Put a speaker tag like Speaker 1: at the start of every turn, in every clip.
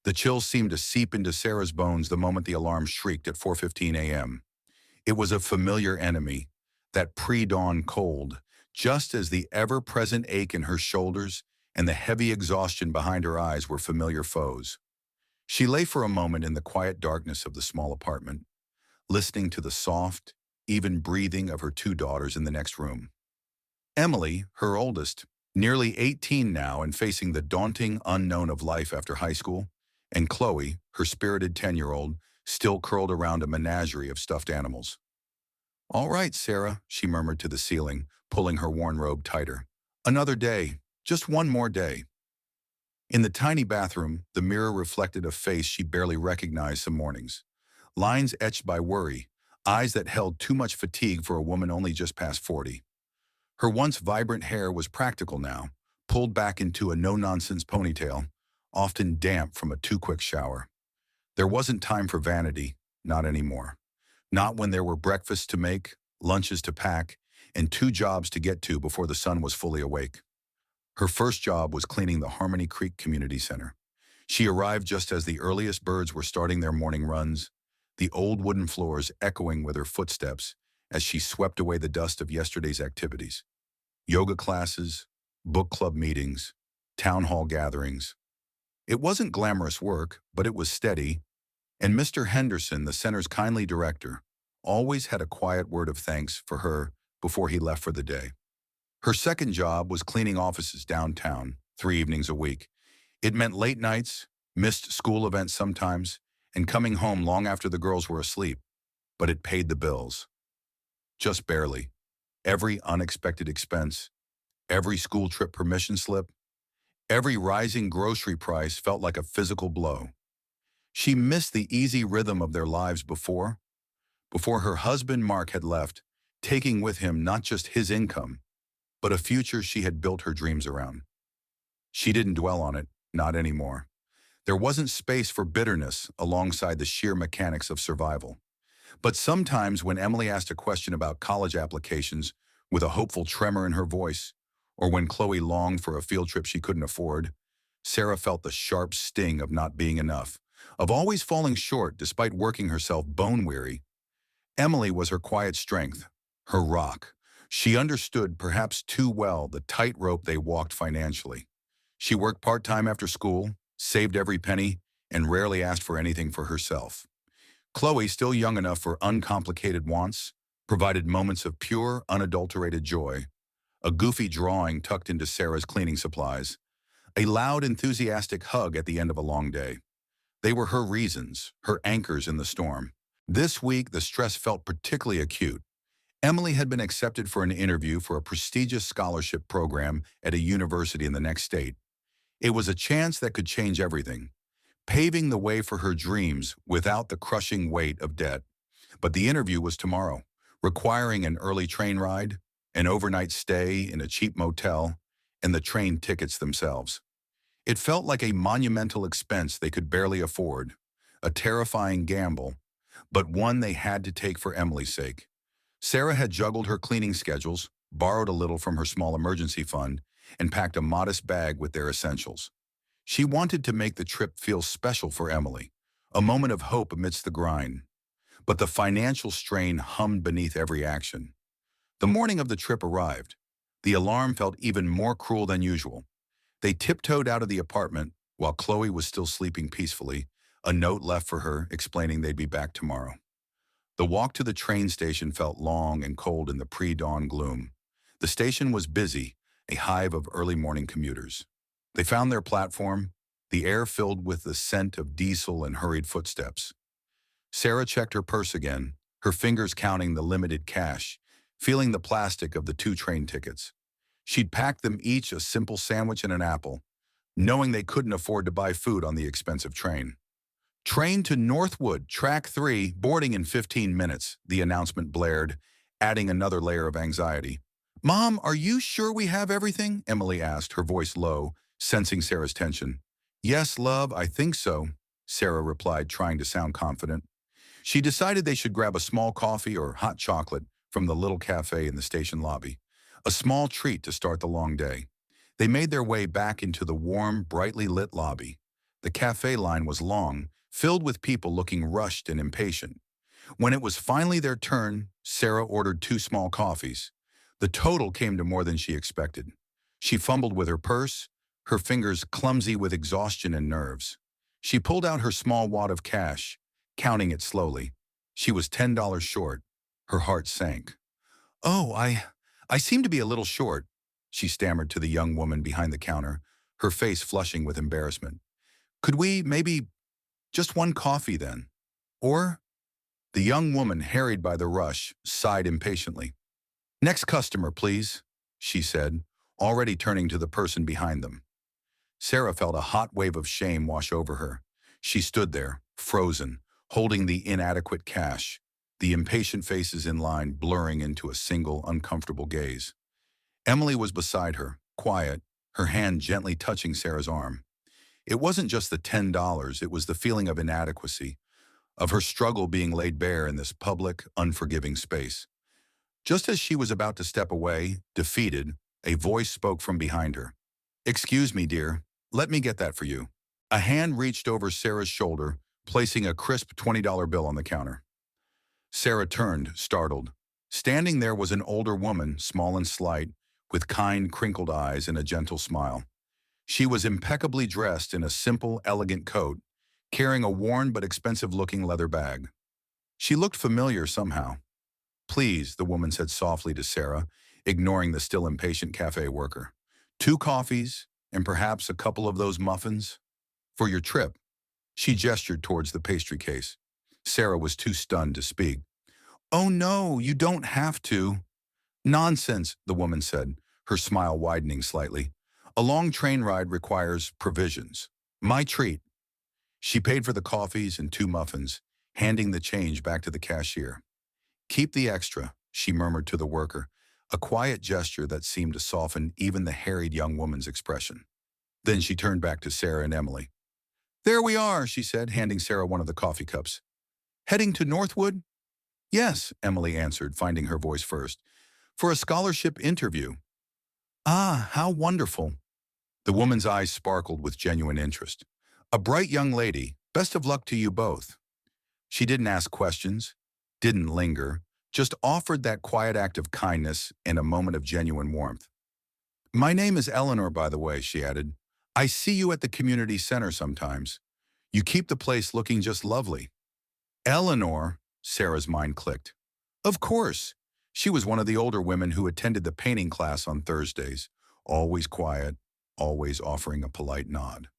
Speaker 1: The chills seemed to seep into Sarah's bones the moment the alarm shrieked at 4:15 a.m. It was a familiar enemy, that pre-dawn cold, just as the ever-present ache in her shoulders and the heavy exhaustion behind her eyes were familiar foes. She lay for a moment in the quiet darkness of the small apartment, listening to the soft, even breathing of her two daughters in the next room. Emily, her oldest, nearly 18 now and facing the daunting unknown of life after high school, and Chloe, her spirited 10-year-old, still curled around a menagerie of stuffed animals. "All right, Sarah," she murmured to the ceiling, pulling her worn robe tighter. "Another day, just one more day." In the tiny bathroom, the mirror reflected a face she barely recognized some mornings. Lines etched by worry, eyes that held too much fatigue for a woman only just past 40. Her once vibrant hair was practical now, pulled back into a no-nonsense ponytail, often damp from a too-quick shower. There wasn't time for vanity, not anymore. Not when there were breakfasts to make, lunches to pack, and two jobs to get to before the sun was fully awake. Her first job was cleaning the Harmony Creek Community Center. She arrived just as the earliest birds were starting their morning runs, the old wooden floors echoing with her footsteps as she swept away the dust of yesterday's activities. Yoga classes, book club meetings, town hall gatherings. It wasn't glamorous work, but it was steady, and Mr. Henderson, the center's kindly director, always had a quiet word of thanks for her before he left for the day. Her second job was cleaning offices downtown, 3 evenings a week. It meant late nights, missed school events sometimes, and coming home long after the girls were asleep. But it paid the bills. Just barely. Every unexpected expense, every school trip permission slip, every rising grocery price felt like a physical blow. She missed the easy rhythm of their lives before her husband Mark had left, taking with him not just his income, but a future she had built her dreams around. She didn't dwell on it, not anymore. There wasn't space for bitterness alongside the sheer mechanics of survival. But sometimes when Emily asked a question about college applications with a hopeful tremor in her voice, or when Chloe longed for a field trip she couldn't afford, Sarah felt the sharp sting of not being enough, of always falling short despite working herself bone-weary. Emily was her quiet strength, her rock. She understood perhaps too well the tightrope they walked financially. She worked part-time after school, saved every penny, and rarely asked for anything for herself. Chloe, still young enough for uncomplicated wants, provided moments of pure, unadulterated joy. A goofy drawing tucked into Sarah's cleaning supplies. A loud, enthusiastic hug at the end of a long day. They were her reasons, her anchors in the storm. This week, the stress felt particularly acute. Emily had been accepted for an interview for a prestigious scholarship program at a university in the next state. It was a chance that could change everything, paving the way for her dreams without the crushing weight of debt. But the interview was tomorrow, requiring an early train ride, an overnight stay in a cheap motel, and the train tickets themselves. It felt like a monumental expense they could barely afford, a terrifying gamble, but one they had to take for Emily's sake. Sarah had juggled her cleaning schedules, borrowed a little from her small emergency fund, and packed a modest bag with their essentials. She wanted to make the trip feel special for Emily, a moment of hope amidst the grind. But the financial strain hummed beneath every action. The morning of the trip arrived. The alarm felt even more cruel than usual. They tiptoed out of the apartment while Chloe was still sleeping peacefully, a note left for her explaining they'd be back tomorrow. The walk to the train station felt long and cold in the pre-dawn gloom. The station was busy, a hive of early morning commuters. They found their platform, the air filled with the scent of diesel and hurried footsteps. Sarah checked her purse again, her fingers counting the limited cash, feeling the plastic of the 2 train tickets. She'd packed them each a simple sandwich and an apple, knowing they couldn't afford to buy food on the expensive train. "Train to Northwood, track 3, boarding in 15 minutes, the announcement blared, adding another layer of anxiety. "Mom, are you sure we have everything?" Emily asked, her voice low, sensing Sarah's tension. "Yes, love, I think so," Sarah replied, trying to sound confident. She decided they should grab a small coffee or hot chocolate from the little cafe in the station lobby, a small treat to start the long day. They made their way back into the warm, brightly lit lobby. The cafe line was long, filled with people looking rushed and impatient. When it was finally their turn, Sarah ordered 2 small coffees. The total came to more than she expected. She fumbled with her purse, her fingers clumsy with exhaustion and nerves. She pulled out her small wad of cash, counting it slowly. She was $10 short. Her heart sank. "Oh, I seem to be a little short," she stammered to the young woman behind the counter, her face flushing with embarrassment. "Could we, maybe, just 1 coffee then? Or?" The young woman, harried by the rush, sighed impatiently. "Next customer, please," she said, already turning to the person behind them. Sarah felt a hot wave of shame wash over her. She stood there, frozen, holding the inadequate cash, the impatient faces in line blurring into a single uncomfortable gaze. Emily was beside her, quiet, her hand gently touching Sarah's arm. It wasn't just the $10, it was the feeling of inadequacy, of her struggle being laid bare in this public, unforgiving space. Just as she was about to step away, defeated, a voice spoke from behind her. "Excuse me, dear. Let me get that for you." A hand reached over Sarah's shoulder, placing a crisp $20 bill on the counter. Sarah turned, startled. Standing there was an older woman, small and slight, with kind, crinkled eyes and a gentle smile. She was impeccably dressed in a simple, elegant coat, carrying a worn but expensive-looking leather bag. She looked familiar somehow. "Please," the woman said softly to Sarah, ignoring the still impatient cafe worker. "2 coffees, and perhaps a couple of those muffins? For your trip." She gestured towards the pastry case. Sarah was too stunned to speak. "Oh no, you don't have to." "Nonsense," the woman said, her smile widening slightly. "A long train ride requires provisions. My treat." She paid for the coffees and 2 muffins, handing the change back to the cashier. "Keep the extra," she murmured to the worker, a quiet gesture that seemed to soften even the harried young woman's expression. Then she turned back to Sarah and Emily. "There we are," she said, handing Sarah one of the coffee cups. "Heading to Northwood?" "Yes," Emily answered, finding her voice first. "For a scholarship interview." "Ah, how wonderful." The woman's eyes sparkled with genuine interest. "A bright young lady. Best of luck to you both." She didn't ask questions, didn't linger, just offered that quiet act of kindness and a moment of genuine warmth. "My name is Eleanor, by the way," she added. "I see you at the community center sometimes. You keep the place looking just lovely." "Eleanor," Sarah's mind clicked. Of course. She was one of the older women who attended the painting class on Thursdays, always quiet, always offering a polite nod.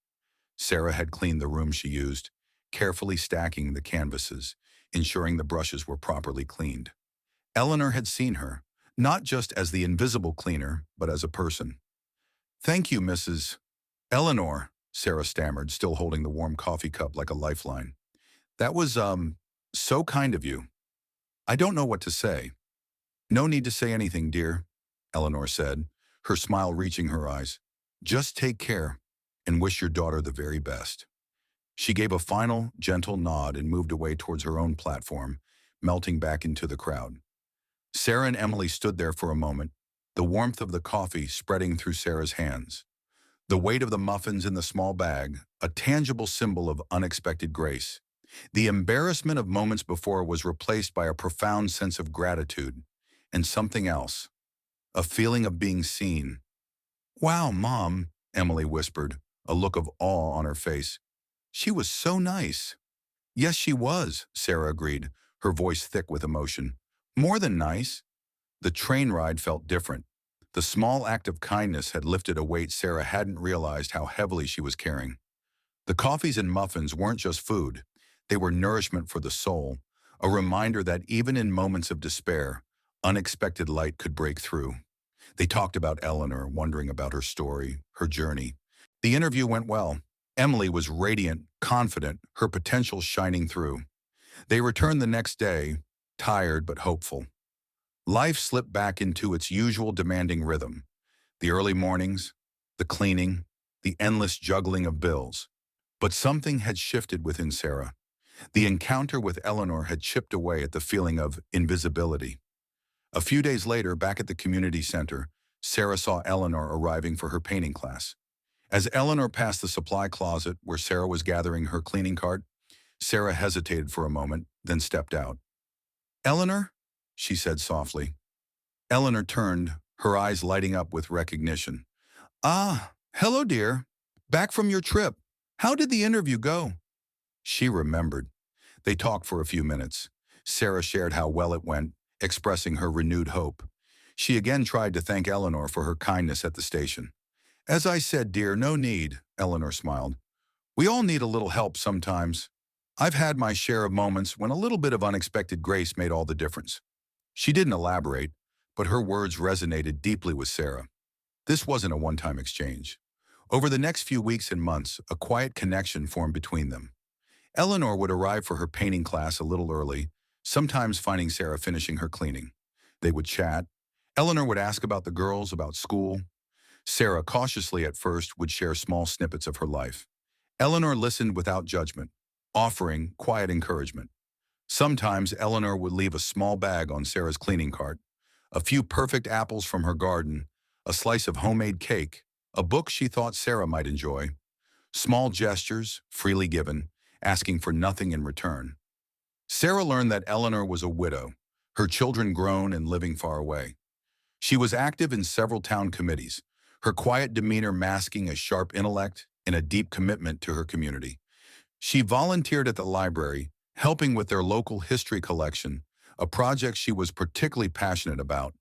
Speaker 1: Sarah had cleaned the room she used, carefully stacking the canvases, ensuring the brushes were properly cleaned. Eleanor had seen her, not just as the invisible cleaner, but as a person. "Thank you, Mrs. Eleanor," Sarah stammered, still holding the warm coffee cup like a lifeline. "That was, so kind of you. I don't know what to say." "No need to say anything, dear," Eleanor said, her smile reaching her eyes. "Just take care and wish your daughter the very best." She gave a final, gentle nod and moved away towards her own platform, melting back into the crowd. Sarah and Emily stood there for a moment, the warmth of the coffee spreading through Sarah's hands. The weight of the muffins in the small bag, a tangible symbol of unexpected grace. The embarrassment of moments before was replaced by a profound sense of gratitude, and something else, a feeling of being seen. "Wow, Mom," Emily whispered, a look of awe on her face. "She was so nice." "Yes, she was," Sarah agreed, her voice thick with emotion. "More than nice." The train ride felt different. The small act of kindness had lifted a weight Sarah hadn't realized how heavily she was carrying. The coffees and muffins weren't just food. They were nourishment for the soul, a reminder that even in moments of despair, unexpected light could break through. They talked about Eleanor, wondering about her story, her journey. The interview went well. Emily was radiant, confident, her potential shining through. They returned the next day, tired but hopeful. Life slipped back into its usual demanding rhythm. The early mornings, the cleaning, the endless juggling of bills. But something had shifted within Sarah. The encounter with Eleanor had chipped away at the feeling of invisibility. A few days later, back at the community center, Sarah saw Eleanor arriving for her painting class. As Eleanor passed the supply closet where Sarah was gathering her cleaning cart, Sarah hesitated for a moment, then stepped out. "Eleanor?" she said softly. Eleanor turned, her eyes lighting up with recognition. "Ah, hello, dear. Back from your trip. How did the interview go?" She remembered. They talked for a few minutes. Sarah shared how well it went, expressing her renewed hope. She again tried to thank Eleanor for her kindness at the station. "As I said, dear, no need," Eleanor smiled. "We all need a little help sometimes. I've had my share of moments when a little bit of unexpected grace made all the difference." She didn't elaborate, but her words resonated deeply with Sarah. This wasn't a one-time exchange. Over the next few weeks and months, a quiet connection formed between them. Eleanor would arrive for her painting class a little early, sometimes finding Sarah finishing her cleaning. They would chat. Eleanor would ask about the girls, about school. Sarah, cautiously at first, would share small snippets of her life. Eleanor listened without judgment, offering quiet encouragement. Sometimes Eleanor would leave a small bag on Sarah's cleaning cart, a few perfect apples from her garden, a slice of homemade cake, a book she thought Sarah might enjoy. Small gestures, freely given, asking for nothing in return. Sarah learned that Eleanor was a widow, her children grown and living far away. She was active in several town committees, her quiet demeanor masking a sharp intellect and a deep commitment to her community. She volunteered at the library, helping with their local history collection, a project she was particularly passionate about.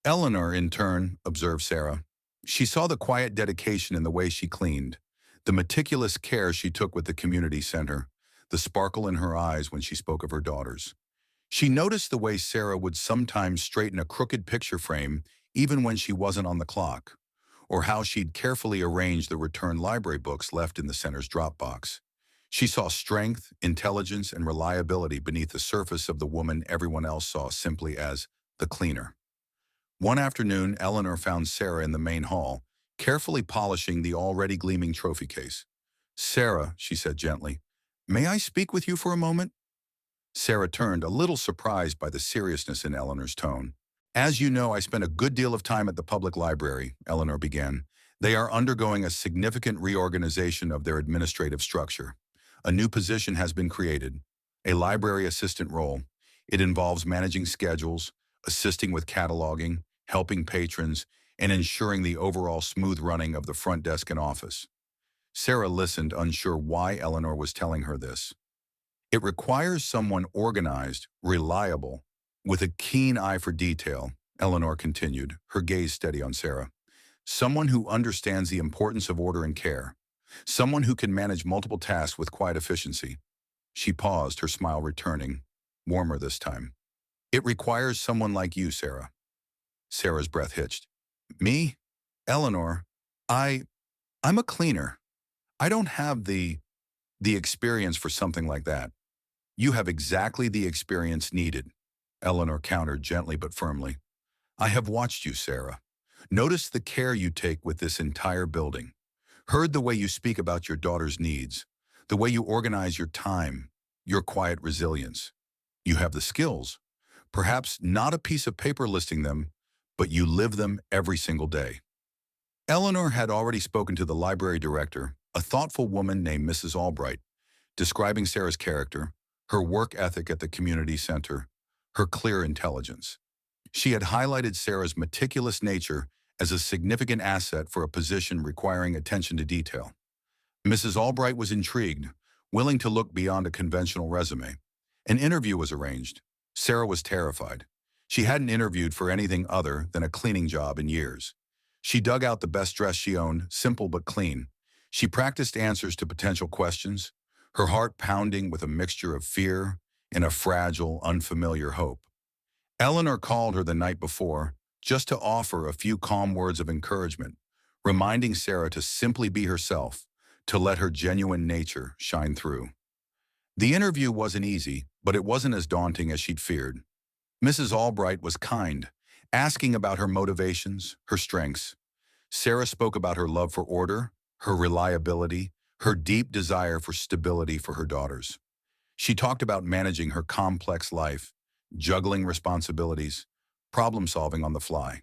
Speaker 1: Eleanor, in turn, observed Sarah. She saw the quiet dedication in the way she cleaned, the meticulous care she took with the community center, the sparkle in her eyes when she spoke of her daughters. She noticed the way Sarah would sometimes straighten a crooked picture frame even when she wasn't on the clock, or how she'd carefully arrange the returned library books left in the center's drop box. She saw strength, intelligence, and reliability beneath the surface of the woman everyone else saw simply as the cleaner. One afternoon, Eleanor found Sarah in the main hall, carefully polishing the already gleaming trophy case. "Sarah," she said gently, "may I speak with you for a moment?" Sarah turned, a little surprised by the seriousness in Eleanor's tone. "As you know, I spent a good deal of time at the public library," Eleanor began. "They are undergoing a significant reorganization of their administrative structure. A new position has been created, a library assistant role. It involves managing schedules, assisting with cataloging, helping patrons, and ensuring the overall smooth running of the front desk and office." Sarah listened, unsure why Eleanor was telling her this. "It requires someone organized, reliable, with a keen eye for detail," Eleanor continued, her gaze steady on Sarah. "Someone who understands the importance of order and care. Someone who can manage multiple tasks with quiet efficiency." She paused, her smile returning, warmer this time. "It requires someone like you, Sarah." Sarah's breath hitched. "Me? Eleanor, I, I'm a cleaner. I don't have the experience for something like that." "You have exactly the experience needed," Eleanor countered gently but firmly. "I have watched you, Sarah. Noticed the care you take with this entire building. Heard the way you speak about your daughter's needs, the way you organize your time, your quiet resilience. You have the skills, perhaps not a piece of paper listing them, but you live them every single day." Eleanor had already spoken to the library director, a thoughtful woman named Mrs. Albright, describing Sarah's character, her work ethic at the community center, her clear intelligence. She had highlighted Sarah's meticulous nature as a significant asset for a position requiring attention to detail. Mrs. Albright was intrigued, willing to look beyond a conventional resume. An interview was arranged. Sarah was terrified. She hadn't interviewed for anything other than a cleaning job in years. She dug out the best dress she owned, simple but clean. She practiced answers to potential questions, her heart pounding with a mixture of fear and a fragile, unfamiliar hope. Eleanor called her the night before just to offer a few calm words of encouragement, reminding Sarah to simply be herself, to let her genuine nature shine through. The interview wasn't easy, but it wasn't as daunting as she'd feared. Mrs. Albright was kind, asking about her motivations, her strengths. Sarah spoke about her love for order, her reliability, her deep desire for stability for her daughters. She talked about managing her complex life, juggling responsibilities, problem-solving on the fly.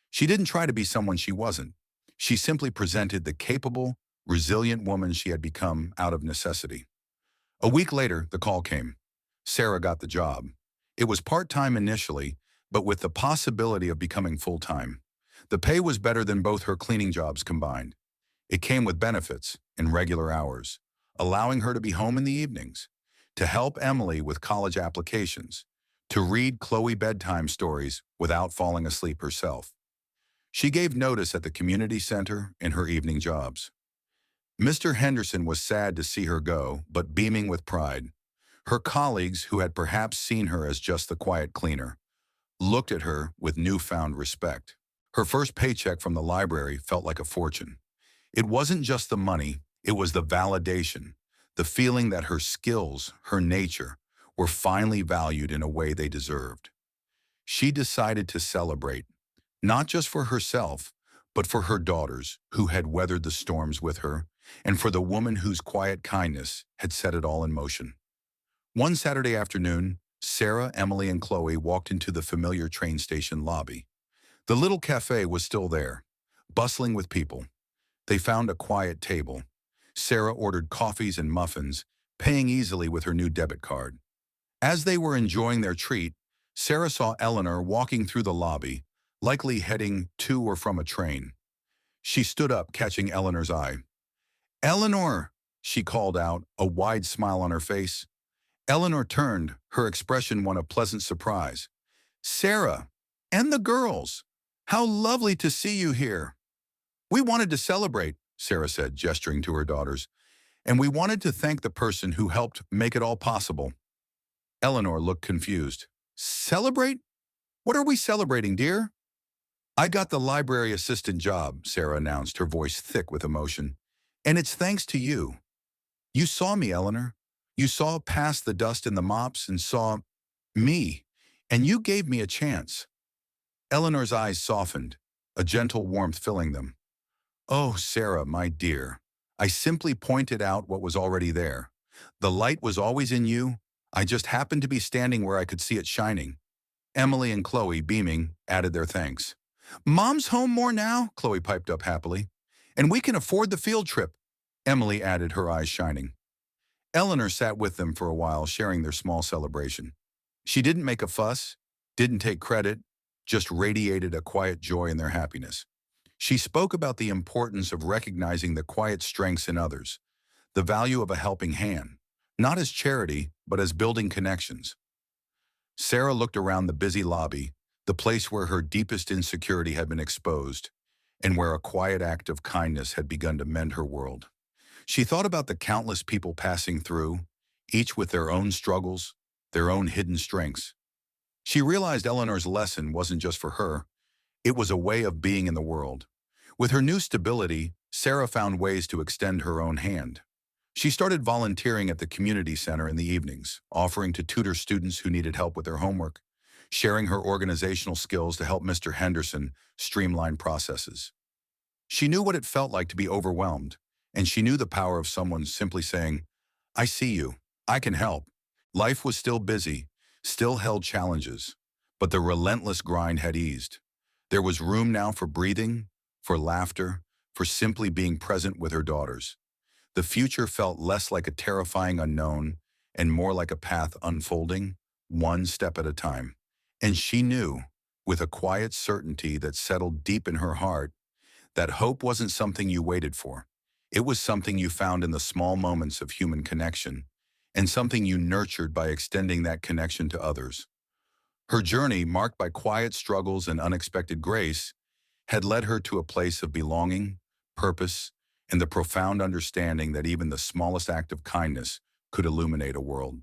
Speaker 1: She didn't try to be someone she wasn't. She simply presented the capable, resilient woman she had become out of necessity. A week later, the call came. Sarah got the job. It was part-time initially, but with the possibility of becoming full-time. The pay was better than both her cleaning jobs combined. It came with benefits and regular hours, allowing her to be home in the evenings, to help Emily with college applications, to read Chloe bedtime stories without falling asleep herself. She gave notice at the community center in her evening jobs. Mr. Henderson was sad to see her go, but beaming with pride. Her colleagues, who had perhaps seen her as just the quiet cleaner, looked at her with newfound respect. Her first paycheck from the library felt like a fortune. It wasn't just the money, it was the validation, the feeling that her skills, her nature, were finally valued in a way they deserved. She decided to celebrate, not just for herself, but for her daughters who had weathered the storms with her, and for the woman whose quiet kindness had set it all in motion. One Saturday afternoon, Sarah, Emily, and Chloe walked into the familiar train station lobby. The little cafe was still there, bustling with people. They found a quiet table. Sarah ordered coffees and muffins, paying easily with her new debit card. As they were enjoying their treat, Sarah saw Eleanor walking through the lobby, likely heading to or from a train. She stood up, catching Eleanor's eye. "Eleanor!" she called out, a wide smile on her face. Eleanor turned, her expression one of pleasant surprise. "Sarah! And the girls! How lovely to see you here!" "We wanted to celebrate," Sarah said, gesturing to her daughters, "and we wanted to thank the person who helped make it all possible." Eleanor looked confused. "Celebrate? What are we celebrating, dear?" "I got the library assistant job," Sarah announced, her voice thick with emotion. "And it's thanks to you. You saw me, Eleanor. You saw past the dust and the mops and saw me, and you gave me a chance." Eleanor's eyes softened, a gentle warmth filling them. "Oh, Sarah, my dear, I simply pointed out what was already there. The light was always in you. I just happened to be standing where I could see it shining." Emily and Chloe, beaming, added their thanks. "Mom's home more now," Chloe piped up happily. "And we can afford the field trip," Emily added, her eyes shining. Eleanor sat with them for a while, sharing their small celebration. She didn't make a fuss, didn't take credit, just radiated a quiet joy in their happiness. She spoke about the importance of recognizing the quiet strengths in others, the value of a helping hand, not as charity, but as building connections. Sarah looked around the busy lobby, the place where her deepest insecurity had been exposed, and where a quiet act of kindness had begun to mend her world. She thought about the countless people passing through, each with their own struggles, their own hidden strengths. She realized Eleanor's lesson wasn't just for her, it was a way of being in the world. With her new stability, Sarah found ways to extend her own hand. She started volunteering at the community center in the evenings, offering to tutor students who needed help with their homework, sharing her organizational skills to help Mr. Henderson streamline processes. She knew what it felt like to be overwhelmed, and she knew the power of someone simply saying, "I see you, I can help." Life was still busy, still held challenges, but the relentless grind had eased. There was room now for breathing, for laughter, for simply being present with her daughters. The future felt less like a terrifying unknown and more like a path unfolding, one step at a time. And she knew, with a quiet certainty that settled deep in her heart, that hope wasn't something you waited for. It was something you found in the small moments of human connection, and something you nurtured by extending that connection to others. Her journey, marked by quiet struggles and unexpected grace, had led her to a place of belonging, purpose, and the profound understanding that even the smallest act of kindness could illuminate a world.